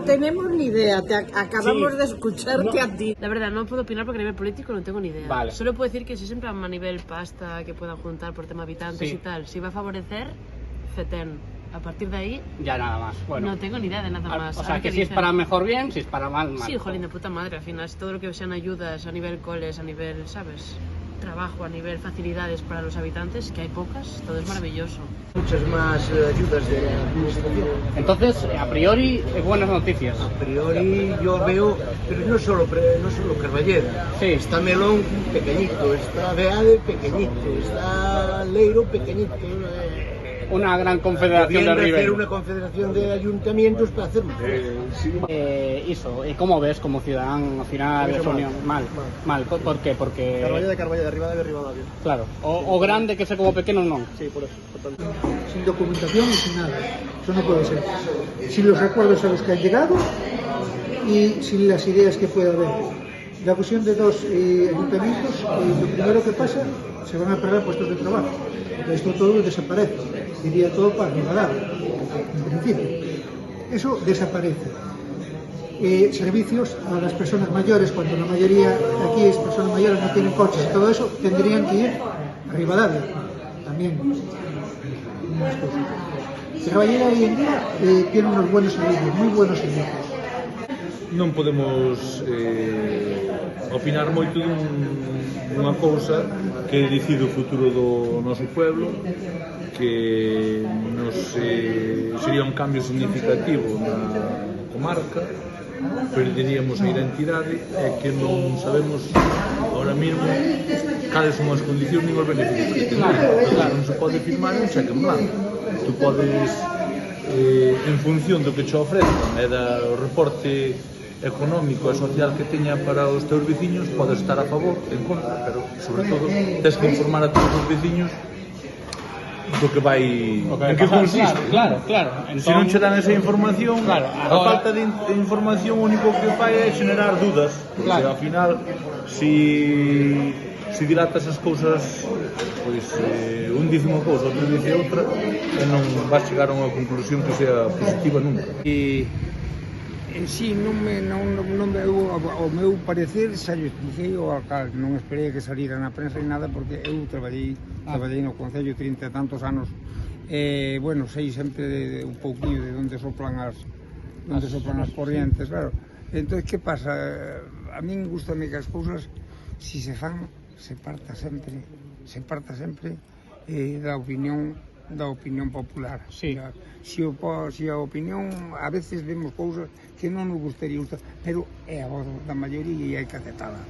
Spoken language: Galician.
tenemos ni idea, acabamos de escucharte a ti. La verdad, no puedo opinar porque a nivel político no tengo ni idea. Vale. Solo puedo decir que si es en plan a nivel pasta que puedan juntar por tema habitantes y tal, si va a favorecer, fetén. A partir de ahí, ya nada más. Bueno, no tengo ni idea de nada más. O sea, que si es para mejor bien, si es para mal, mal. Sí, jolín, de puta madre. Al final, todo lo que sean ayudas a nivel coles, a nivel, ¿sabes? Trabajo, a nivel facilidades para los habitantes, que hay pocas, todo es maravilloso. Muchas más ayudas de la administración. Entonces, a priori, buenas noticias. A priori yo veo, pero no solo Carballera. Sí. Está Melón pequeñito, está Beade pequeñito, está Leiro pequeñito. Una gran confederación de hacer Ribeiro. una confederación de ayuntamientos para hacer Iso, ¿y cómo ves como ciudadano al final de esa unión? Mal. ¿Por qué? Porque... Carballeda, Rivadavia de Rivadavia. Claro, o grande que sea como pequeño non. Sí, por eso, totalmente. Sin documentación y sin nada. Eso no puede ser. Sin los recuerdos a los que han llegado y sin las ideas que pueda haber. La fusión de dos ayuntamientos, lo primero que pasa, se van a perder puestos de trabajo. Esto todo desaparece. Diría todo para Rivadavia, en principio. Eso desaparece. Servicios a las personas mayores, cuando la mayoría aquí es personas mayores, no tienen coches y todo eso, tendrían que ir a Rivadavia. También. Carballera hoy en día tiene unos buenos servicios, muy buenos servicios. Non podemos opinar moito dunha cousa que decide o futuro do noso pueblo, que sería un cambio significativo na comarca, perderíamos a identidade e que non sabemos ahora mesmo cales son as condicións nin os beneficios que tendría. Non se pode firmar un cheque en blanco. Tú podes, en función do que che ofrezcan e do reporte económico e social que teña para os teus veciños, podes estar a favor, en contra, pero sobre todo tens que informar a todos os veciños do que vai, en que consiste. Claro. Se non che dan esa información, claro, a falta de información o único que fai é generar dudas, porque ao final, se dilatas as cousas, pois un dice unha cousa, outro dice outra, e non vas chegar a unha conclusión que sea positiva nunca. En sí, o meu parecer xa lle expliquei ao alcalde, non esperei que salira na prensa e nada porque eu traballei no Concello 30 e tantos anos bueno, sei sempre un pouquinho de onde soplan as corrientes, claro. Entón, que pasa? A min gustame que as cousas, si se fan, se parta sempre da opinión popular. Sí. Si a opinión, a veces vemos cousas que non nos gustaría, pero é a voz da maioría e hai que aceptala.